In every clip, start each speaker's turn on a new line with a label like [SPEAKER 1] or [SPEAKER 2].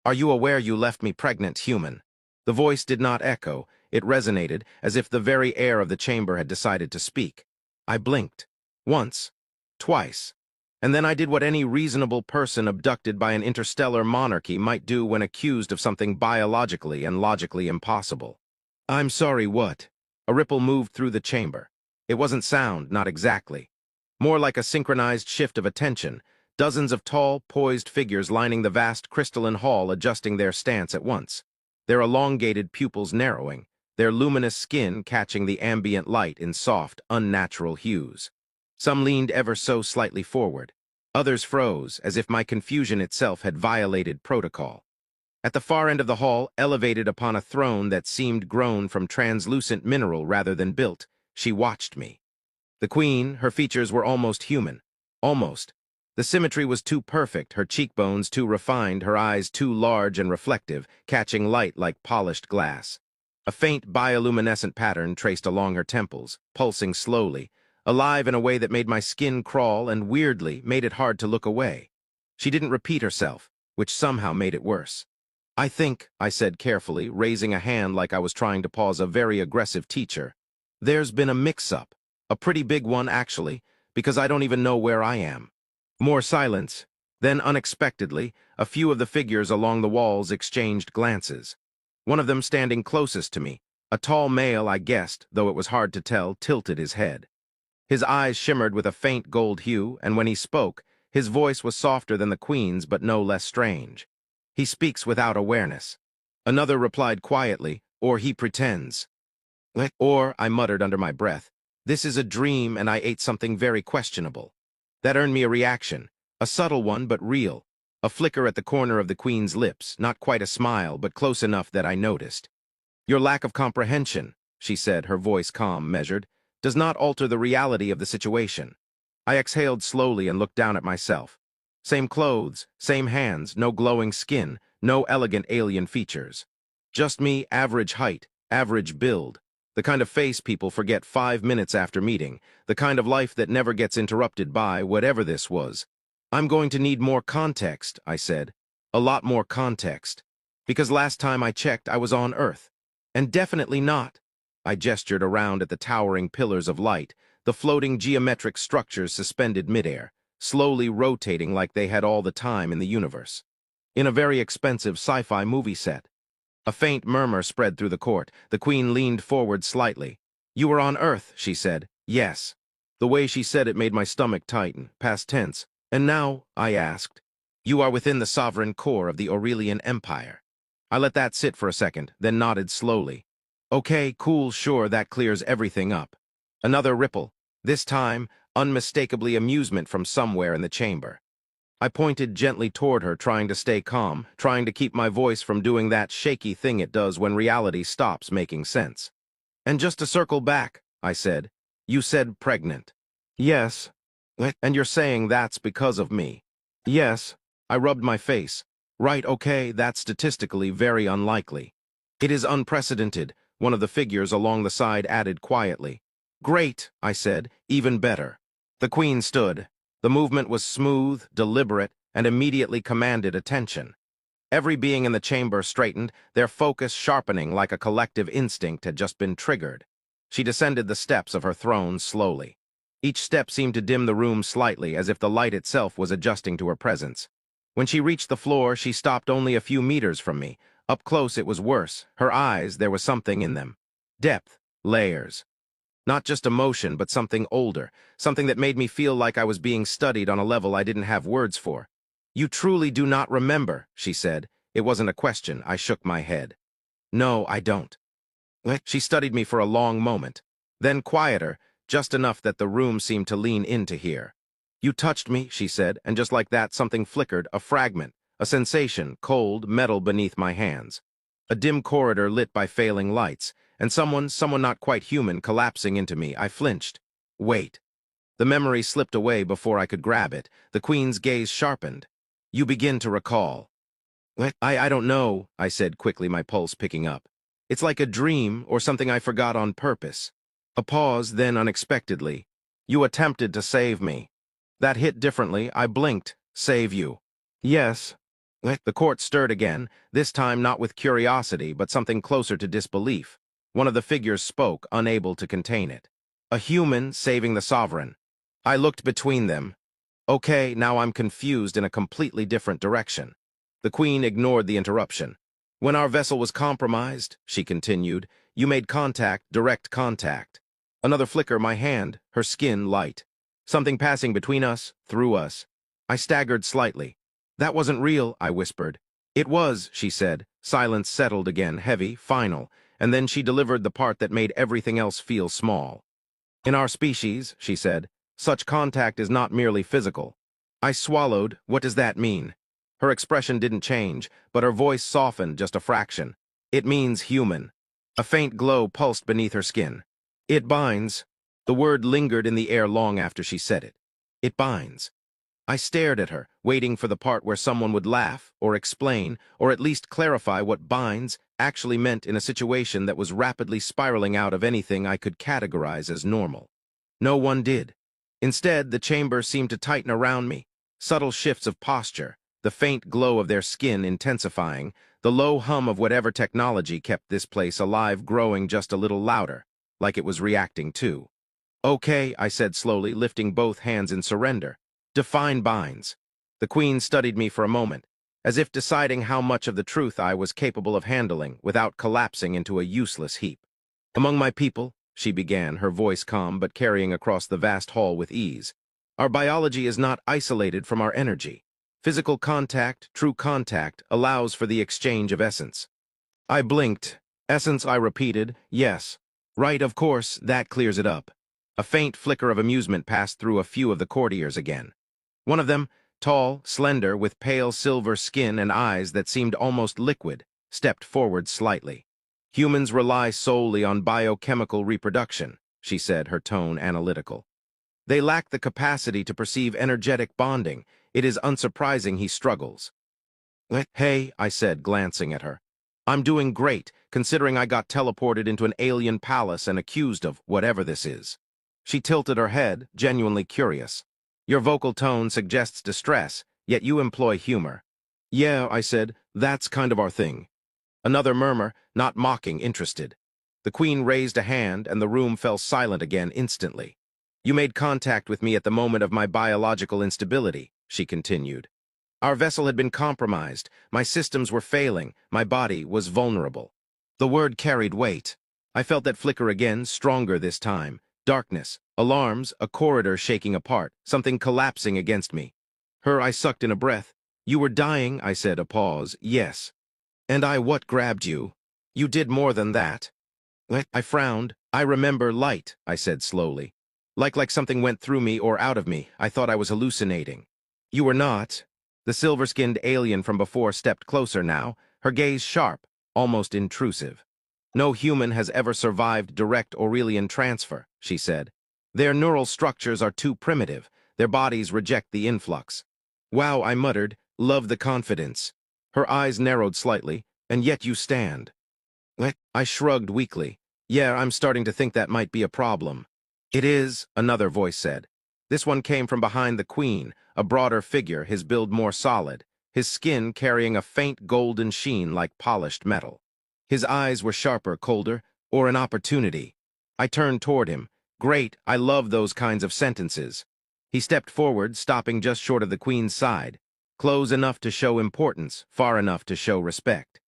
[SPEAKER 1] Are you aware you left me pregnant, human? The voice did not echo. It resonated, as if the very air of the chamber had decided to speak. I blinked. Once. Twice. And then I did what any reasonable person abducted by an interstellar monarchy might do when accused of something biologically and logically impossible. I'm sorry, what? A ripple moved through the chamber. It wasn't sound, not exactly. More like a synchronized shift of attention, dozens of tall, poised figures lining the vast crystalline hall adjusting their stance at once, their elongated pupils narrowing, their luminous skin catching the ambient light in soft, unnatural hues. Some leaned ever so slightly forward. Others froze, as if my confusion itself had violated protocol. At the far end of the hall, elevated upon a throne that seemed grown from translucent mineral rather than built, she watched me. The queen, her features were almost human. Almost. The symmetry was too perfect, her cheekbones too refined, her eyes too large and reflective, catching light like polished glass. A faint bioluminescent pattern traced along her temples, pulsing slowly, alive in a way that made my skin crawl and, weirdly, made it hard to look away. She didn't repeat herself, which somehow made it worse. I think, I said carefully, raising a hand like I was trying to pause a very aggressive teacher, there's been a mix-up. A pretty big one, actually, because I don't even know where I am. More silence. Then, unexpectedly, a few of the figures along the walls exchanged glances. One of them standing closest to me, a tall male, I guessed, though it was hard to tell, tilted his head. His eyes shimmered with a faint gold hue, and when he spoke, his voice was softer than the queen's but no less strange. He speaks without awareness. Another replied quietly, or he pretends. Or, I muttered under my breath, this is a dream and I ate something very questionable. That earned me a reaction, a subtle one but real, a flicker at the corner of the queen's lips, not quite a smile but close enough that I noticed. Your lack of comprehension, she said, her voice calm, measured, does not alter the reality of the situation. I exhaled slowly and looked down at myself. Same clothes, same hands, no glowing skin, no elegant alien features. Just me, average height, average build, the kind of face people forget 5 minutes after meeting, the kind of life that never gets interrupted by whatever this was. I'm going to need more context, I said. A lot more context. Because last time I checked, I was on Earth. And definitely not. I gestured around at the towering pillars of light, the floating geometric structures suspended midair, slowly rotating like they had all the time in the universe. In a very expensive sci-fi movie set. A faint murmur spread through the court. The queen leaned forward slightly. You were on Earth, she said. Yes. The way she said it made my stomach tighten, past tense. And now, I asked, you are within the sovereign core of the Aurelian Empire. I let that sit for a second, then nodded slowly. Okay, cool, sure, that clears everything up. Another ripple. This time, unmistakably amusement from somewhere in the chamber. I pointed gently toward her, trying to stay calm, trying to keep my voice from doing that shaky thing it does when reality stops making sense. And just to circle back, I said, you said pregnant. Yes. And you're saying that's because of me. Yes. I rubbed my face. Right, okay, that's statistically very unlikely. It is unprecedented, one of the figures along the side added quietly. Great, I said, even better. The queen stood. The movement was smooth, deliberate, and immediately commanded attention. Every being in the chamber straightened, their focus sharpening like a collective instinct had just been triggered. She descended the steps of her throne slowly. Each step seemed to dim the room slightly, as if the light itself was adjusting to her presence. When she reached the floor, she stopped only a few meters from me. Up close, it was worse. Her eyes, there was something in them. Depth, layers. Not just emotion, but something older, something that made me feel like I was being studied on a level I didn't have words for. You truly do not remember, she said. It wasn't a question. I shook my head. No, I don't. She studied me for a long moment. Then quieter, just enough that the room seemed to lean in to hear. You touched me, she said, and just like that something flickered, a fragment, a sensation, cold, metal beneath my hands. A dim corridor lit by failing lights, and someone not quite human, collapsing into me. I flinched. Wait. The memory slipped away before I could grab it. The queen's gaze sharpened. You begin to recall. I don't know, I said quickly, my pulse picking up. It's like a dream or something I forgot on purpose. A pause, then unexpectedly. You attempted to save me. That hit differently. I blinked. Save you. Yes. The court stirred again, this time not with curiosity, but something closer to disbelief. One of the figures spoke, unable to contain it. A human saving the sovereign. I looked between them. Okay, now I'm confused in a completely different direction. The Queen ignored the interruption. When our vessel was compromised, she continued, you made contact, direct contact. Another flicker, my hand, her skin light. Something passing between us, through us. I staggered slightly. That wasn't real, I whispered. It was, she said. Silence settled again, heavy, final, and then she delivered the part that made everything else feel small. In our species, she said, such contact is not merely physical. I swallowed. What does that mean? Her expression didn't change, but her voice softened just a fraction. It means human. A faint glow pulsed beneath her skin. It binds. The word lingered in the air long after she said it. It binds. I stared at her, waiting for the part where someone would laugh, or explain, or at least clarify what binds actually meant in a situation that was rapidly spiraling out of anything I could categorize as normal. No one did. Instead, the chamber seemed to tighten around me, subtle shifts of posture, the faint glow of their skin intensifying, the low hum of whatever technology kept this place alive growing just a little louder, like it was reacting too. Okay, I said slowly, lifting both hands in surrender. Define binds. The Queen studied me for a moment, as if deciding how much of the truth I was capable of handling without collapsing into a useless heap. Among my people, she began, her voice calm but carrying across the vast hall with ease, our biology is not isolated from our energy. Physical contact, true contact, allows for the exchange of essence. I blinked. Essence, I repeated, yes. Right, of course, that clears it up. A faint flicker of amusement passed through a few of the courtiers again. One of them, tall, slender, with pale silver skin and eyes that seemed almost liquid, stepped forward slightly. Humans rely solely on biochemical reproduction, she said, her tone analytical. They lack the capacity to perceive energetic bonding. It is unsurprising he struggles. Hey, I said, glancing at her. I'm doing great, considering I got teleported into an alien palace and accused of whatever this is. She tilted her head, genuinely curious. Your vocal tone suggests distress, yet you employ humor. Yeah, I said, that's kind of our thing. Another murmur, not mocking, interested. The Queen raised a hand, and the room fell silent again instantly. You made contact with me at the moment of my biological instability, she continued. Our vessel had been compromised, my systems were failing, my body was vulnerable. The word carried weight. I felt that flicker again, stronger this time. Darkness, alarms, a corridor shaking apart, something collapsing against me. I sucked in a breath. You were dying, I said, a pause. Yes. And what grabbed you? You did more than that. I frowned. I remember light, I said slowly. Like something went through me or out of me. I thought I was hallucinating. You were not. The silver-skinned alien from before stepped closer now, her gaze sharp, almost intrusive. No human has ever survived direct Aurelian transfer, she said. Their neural structures are too primitive. Their bodies reject the influx. Wow, I muttered, love the confidence. Her eyes narrowed slightly, and yet you stand. I shrugged weakly. Yeah, I'm starting to think that might be a problem. It is, another voice said. This one came from behind the Queen, a broader figure, his build more solid, his skin carrying a faint golden sheen like polished metal. His eyes were sharper, colder, or an opportunity. I turned toward him. Great, I love those kinds of sentences. He stepped forward, stopping just short of the Queen's side, close enough to show importance, far enough to show respect.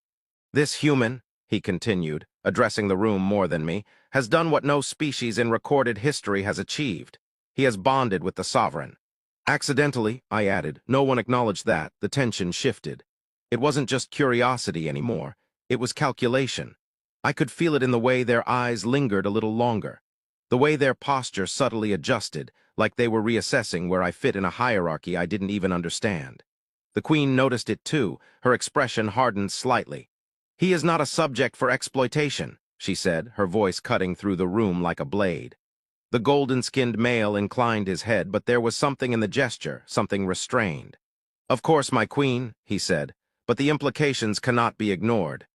[SPEAKER 1] This human, he continued, addressing the room more than me, has done what no species in recorded history has achieved. He has bonded with the sovereign. Accidentally, I added. No one acknowledged that. The tension shifted. It wasn't just curiosity anymore. It was calculation. I could feel it in the way their eyes lingered a little longer, the way their posture subtly adjusted, like they were reassessing where I fit in a hierarchy I didn't even understand. The Queen noticed it too, her expression hardened slightly. He is not a subject for exploitation, she said, her voice cutting through the room like a blade. The golden-skinned male inclined his head, but there was something in the gesture, something restrained. Of course, my queen, he said, but the implications cannot be ignored.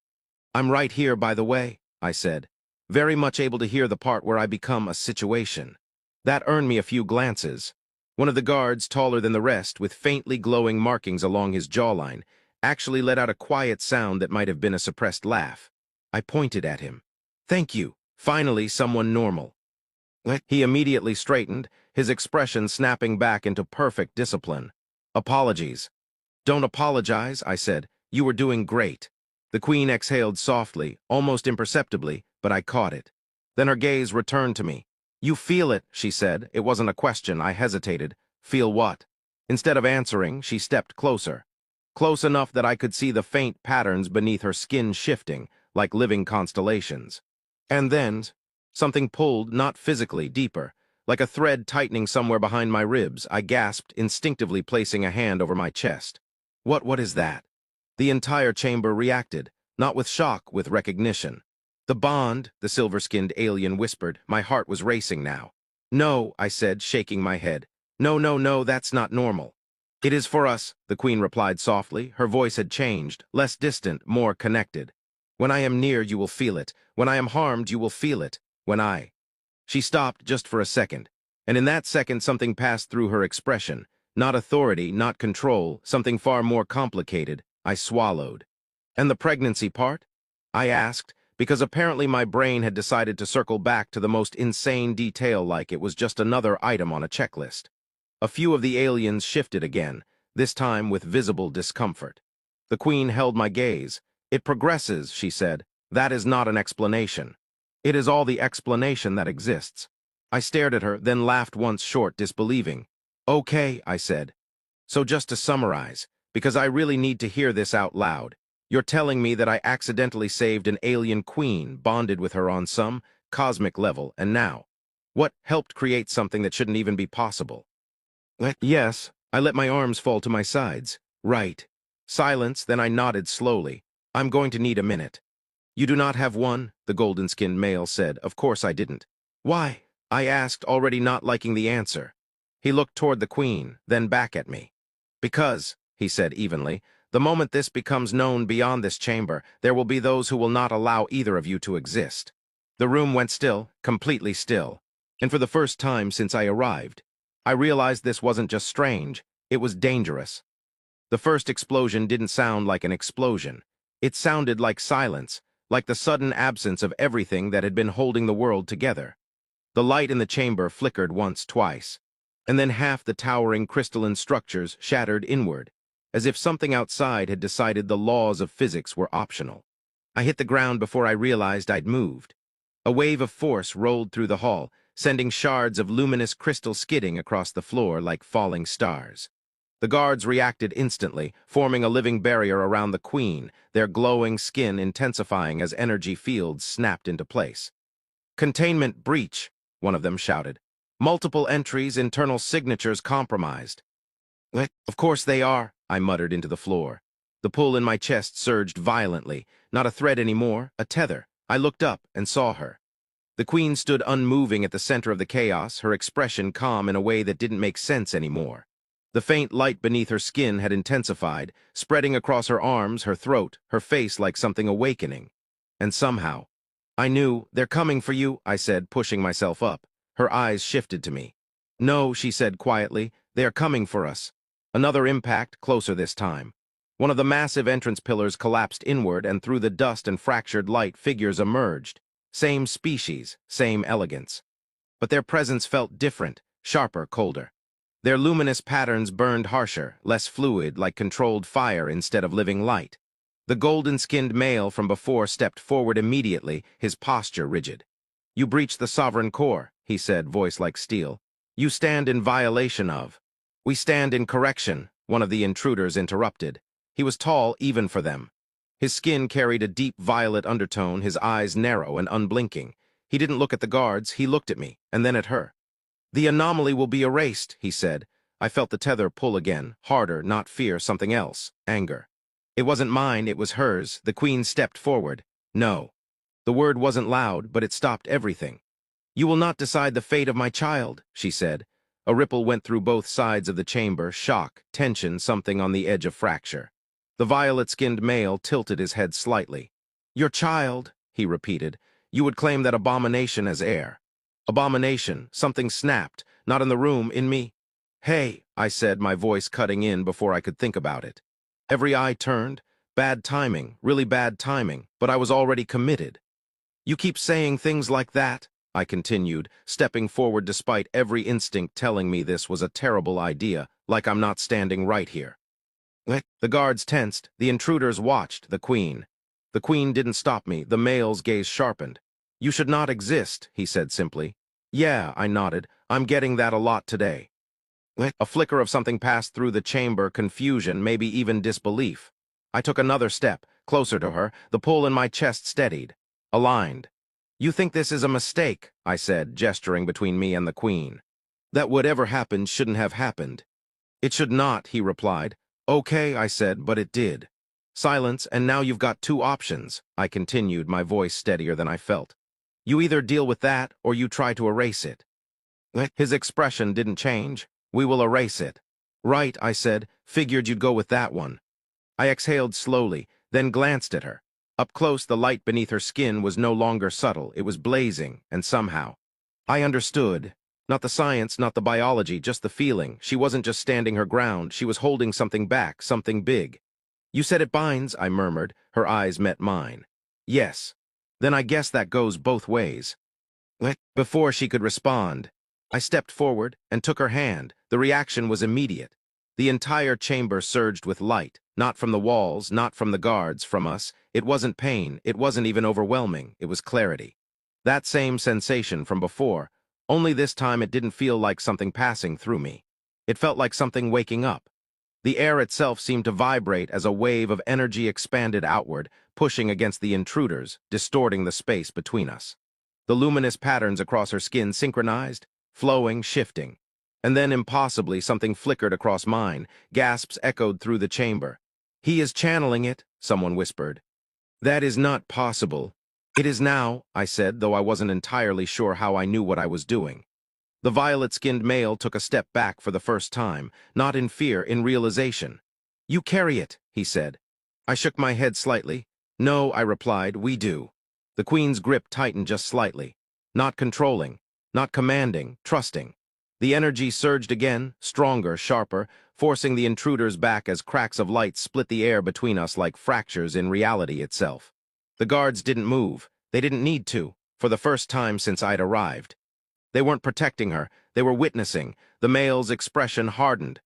[SPEAKER 1] I'm right here, by the way, I said, very much able to hear the part where I become a situation. That earned me a few glances. One of the guards, taller than the rest, with faintly glowing markings along his jawline, actually let out a quiet sound that might have been a suppressed laugh. I pointed at him. "Thank you. Finally, someone normal." He immediately straightened, his expression snapping back into perfect discipline. "Apologies." "Don't apologize," I said. "You were doing great." The Queen exhaled softly, almost imperceptibly, but I caught it. Then her gaze returned to me. "You feel it," she said. It wasn't a question. I hesitated. "Feel what?" Instead of answering, she stepped closer. Close enough that I could see the faint patterns beneath her skin shifting, like living constellations. And then, something pulled, not physically, deeper. Like a thread tightening somewhere behind my ribs, I gasped, instinctively placing a hand over my chest. What is that?" The entire chamber reacted, not with shock, with recognition. "The bond," the silver-skinned alien whispered. My heart was racing now. "No," I said, shaking my head. "No, no, no, that's not normal." "It is for us," the Queen replied softly. Her voice had changed, less distant, more connected. "When I am near, you will feel it. When I am harmed, you will feel it. When I—" She stopped just for a second, and in that second something passed through her expression. Not authority, not control, something far more complicated. I swallowed. "And the pregnancy part?" I asked, because apparently my brain had decided to circle back to the most insane detail, like it was just another item on a checklist. A few of the aliens shifted again, this time with visible discomfort. The Queen held my gaze. "It progresses," she said. "That is not an explanation. It is all the explanation that exists." I stared at her, then laughed once short, disbelieving. "Okay," I said. "So just to summarize, because I really need to hear this out loud, you're telling me that I accidentally saved an alien queen, bonded with her on some cosmic level, and now, what helped create something that shouldn't even be possible?" "Yes." I let my arms fall to my sides. "Right." Silence, then I nodded slowly. "I'm going to need a minute." "You do not have one?" the golden-skinned male said. Of course I didn't. "Why?" I asked, already not liking the answer. He looked toward the Queen, then back at me. "Because," he said evenly, "the moment this becomes known beyond this chamber, there will be those who will not allow either of you to exist." The room went still, completely still. And for the first time since I arrived, I realized this wasn't just strange, it was dangerous. The first explosion didn't sound like an explosion. It sounded like silence, like the sudden absence of everything that had been holding the world together. The light in the chamber flickered once, twice, and then half the towering crystalline structures shattered inward, as if something outside had decided the laws of physics were optional. I hit the ground before I realized I'd moved. A wave of force rolled through the hall, sending shards of luminous crystal skidding across the floor like falling stars. The guards reacted instantly, forming a living barrier around the Queen, their glowing skin intensifying as energy fields snapped into place. "Containment breach," one of them shouted. "Multiple entries, internal signatures compromised." "Of course they are," I muttered into the floor. The pull in my chest surged violently. Not a thread anymore, a tether. I looked up and saw her. The Queen stood unmoving at the center of the chaos, her expression calm in a way that didn't make sense anymore. The faint light beneath her skin had intensified, spreading across her arms, her throat, her face like something awakening. And somehow, I knew. "They're coming for you," I said, pushing myself up. Her eyes shifted to me. "No," she said quietly, "they are coming for us." Another impact, closer this time. One of the massive entrance pillars collapsed inward, and through the dust and fractured light, figures emerged. Same species, same elegance. But their presence felt different, sharper, colder. Their luminous patterns burned harsher, less fluid, like controlled fire instead of living light. The golden-skinned male from before stepped forward immediately, his posture rigid. "You breached the sovereign core," he said, voice like steel. "You stand in violation of—" "We stand in correction," one of the intruders interrupted. He was tall even for them. His skin carried a deep violet undertone, his eyes narrow and unblinking. He didn't look at the guards, he looked at me, and then at her. "The anomaly will be erased," he said. I felt the tether pull again, harder, not fear, something else, anger. It wasn't mine, it was hers. The Queen stepped forward. "No." The word wasn't loud, but it stopped everything. "You will not decide the fate of my child," she said. A ripple went through both sides of the chamber, shock, tension, something on the edge of fracture. The violet-skinned male tilted his head slightly. "Your child," he repeated. "You would claim that abomination as heir." Abomination, something snapped, not in the room, in me. "Hey," I said, my voice cutting in before I could think about it. Every eye turned. Bad timing, really bad timing, but I was already committed. You keep saying things like that, I continued, stepping forward despite every instinct telling me this was a terrible idea, like I'm not standing right here. The guards tensed, the intruders watched, the queen. The queen didn't stop me, the male's gaze sharpened. You should not exist, he said simply. Yeah, I nodded, I'm getting that a lot today. A flicker of something passed through the chamber, confusion, maybe even disbelief. I took another step, closer to her, the pull in my chest steadied. Aligned. You think this is a mistake, I said, gesturing between me and the queen. That whatever happened shouldn't have happened. It should not, he replied. Okay, I said, but it did. Silence, and now you've got two options, I continued, my voice steadier than I felt. You either deal with that, or you try to erase it. His expression didn't change. We will erase it. Right, I said, figured you'd go with that one. I exhaled slowly, then glanced at her. Up close, the light beneath her skin was no longer subtle, it was blazing, and somehow. I understood. Not the science, not the biology, just the feeling. She wasn't just standing her ground, she was holding something back, something big. You said it binds, I murmured. Her eyes met mine. Yes. Then I guess that goes both ways. Before she could respond, I stepped forward and took her hand. The reaction was immediate. The entire chamber surged with light, not from the walls, not from the guards, from us. It wasn't pain, it wasn't even overwhelming, it was clarity. That same sensation from before, only this time it didn't feel like something passing through me. It felt like something waking up. The air itself seemed to vibrate as a wave of energy expanded outward, pushing against the intruders, distorting the space between us. The luminous patterns across her skin synchronized, flowing, shifting. And then, impossibly, something flickered across mine. Gasps echoed through the chamber. He is channeling it, someone whispered. That is not possible. It is now, I said, though I wasn't entirely sure how I knew what I was doing. The violet-skinned male took a step back for the first time, not in fear, in realization. You carry it, he said. I shook my head slightly. No, I replied, we do. The queen's grip tightened just slightly. Not controlling, not commanding, trusting. The energy surged again, stronger, sharper, forcing the intruders back as cracks of light split the air between us like fractures in reality itself. The guards didn't move. They didn't need to, for the first time since I'd arrived. They weren't protecting her. They were witnessing. The male's expression hardened.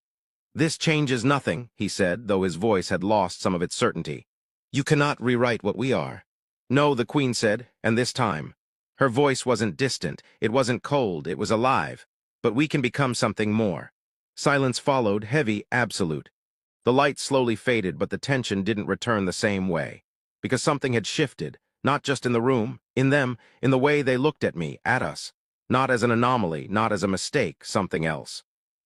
[SPEAKER 1] This changes nothing, he said, though his voice had lost some of its certainty. You cannot rewrite what we are. No, the queen said, and this time. Her voice wasn't distant. It wasn't cold. It was alive. But we can become something more. Silence followed, heavy, absolute. The light slowly faded, but the tension didn't return the same way. Because something had shifted, not just in the room, in them, in the way they looked at me, at us. Not as an anomaly, not as a mistake, something else.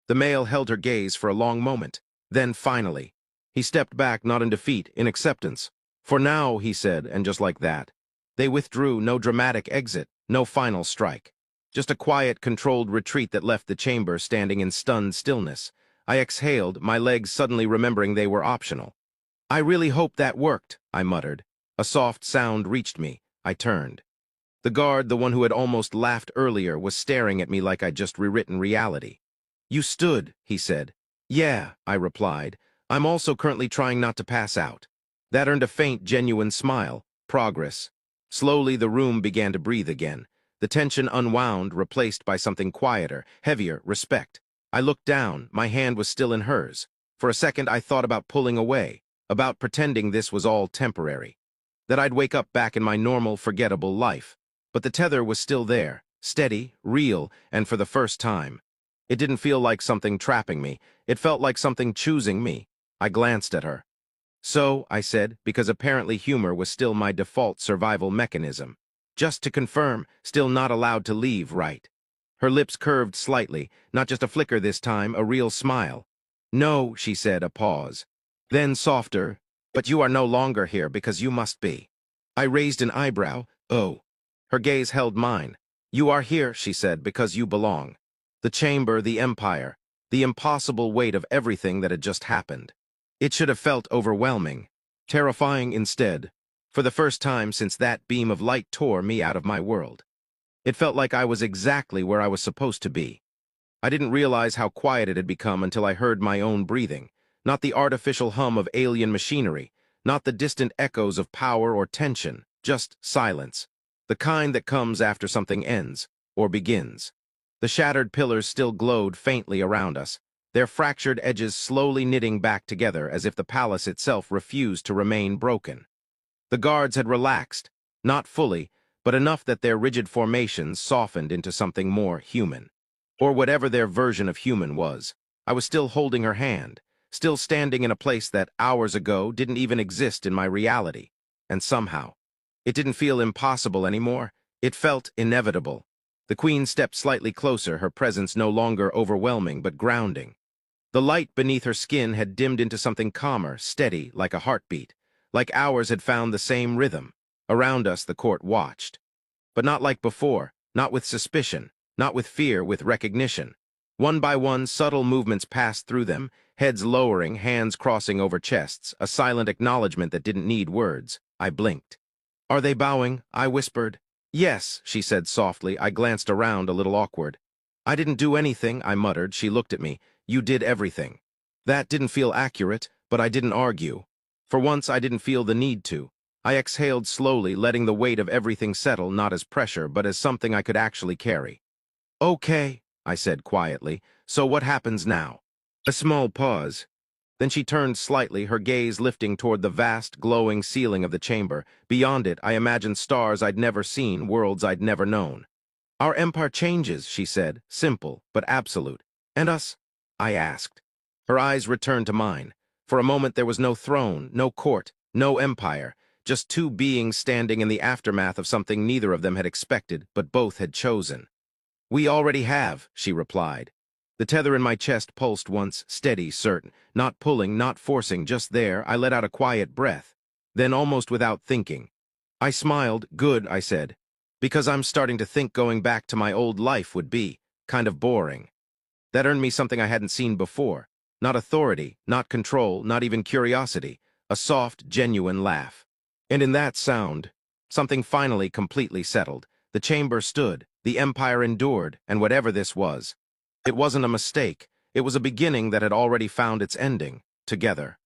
[SPEAKER 1] The male held her gaze for a long moment. Then, finally, he stepped back, not in defeat, in acceptance. For now, he said, and just like that. They withdrew, no dramatic exit, no final strike. Just a quiet, controlled retreat that left the chamber standing in stunned stillness. I exhaled, my legs suddenly remembering they were optional. I really hope that worked, I muttered. A soft sound reached me. I turned. The guard, the one who had almost laughed earlier, was staring at me like I'd just rewritten reality. You stood, he said. Yeah, I replied. I'm also currently trying not to pass out. That earned a faint, genuine smile. Progress. Slowly, the room began to breathe again. The tension unwound, replaced by something quieter, heavier, respect. I looked down. My hand was still in hers. For a second, I thought about pulling away, about pretending this was all temporary, that I'd wake up back in my normal, forgettable life. But the tether was still there, steady, real, and for the first time. It didn't feel like something trapping me. It felt like something choosing me. I glanced at her. So, I said, because apparently humor was still my default survival mechanism. Just to confirm, still not allowed to leave, right? Her lips curved slightly, not just a flicker this time, a real smile. No, she said, a pause. Then softer, but you are no longer here because you must be. I raised an eyebrow. Oh. Her gaze held mine. You are here, she said, because you belong. The chamber, the empire, the impossible weight of everything that had just happened. It should have felt overwhelming, terrifying instead, for the first time since that beam of light tore me out of my world. It felt like I was exactly where I was supposed to be. I didn't realize how quiet it had become until I heard my own breathing, Not the artificial hum of alien machinery, not the distant echoes of power or tension, just silence. The kind that comes after something ends, or begins. The shattered pillars still glowed faintly around us, their fractured edges slowly knitting back together as if the palace itself refused to remain broken. The guards had relaxed, not fully, but enough that their rigid formations softened into something more human. Or whatever their version of human was. I was still holding her hand, still standing in a place that, hours ago, didn't even exist in my reality. And somehow, it didn't feel impossible anymore. It felt inevitable. The queen stepped slightly closer, her presence no longer overwhelming but grounding. The light beneath her skin had dimmed into something calmer, steady, like a heartbeat. Like ours had found the same rhythm. Around us, the court watched. But not like before, not with suspicion, not with fear, with recognition. One by one, subtle movements passed through them, heads lowering, hands crossing over chests, a silent acknowledgement that didn't need words. I blinked. "Are they bowing?" I whispered. "Yes," she said softly. I glanced around, a little awkward. "I didn't do anything," I muttered. She looked at me. "You did everything." That didn't feel accurate, but I didn't argue. For once, I didn't feel the need to. I exhaled slowly, letting the weight of everything settle, not as pressure, but as something I could actually carry. "Okay," I said quietly. "So what happens now?" A small pause. Then she turned slightly, her gaze lifting toward the vast, glowing ceiling of the chamber. Beyond it, I imagined stars I'd never seen, worlds I'd never known. "Our empire changes," she said, simple but absolute. "And us?" I asked. Her eyes returned to mine. For a moment there was no throne, no court, no empire, just two beings standing in the aftermath of something neither of them had expected, but both had chosen. "We already have," she replied. The tether in my chest pulsed once, steady, certain, not pulling, not forcing, just there. I let out a quiet breath. Then, almost without thinking, I smiled. "Good," I said, "because I'm starting to think going back to my old life would be kind of boring." That earned me something I hadn't seen before. Not authority, not control, not even curiosity. A soft, genuine laugh. And in that sound, something finally completely settled. The chamber stood, the empire endured, and whatever this was, it wasn't a mistake. It was a beginning that had already found its ending, together.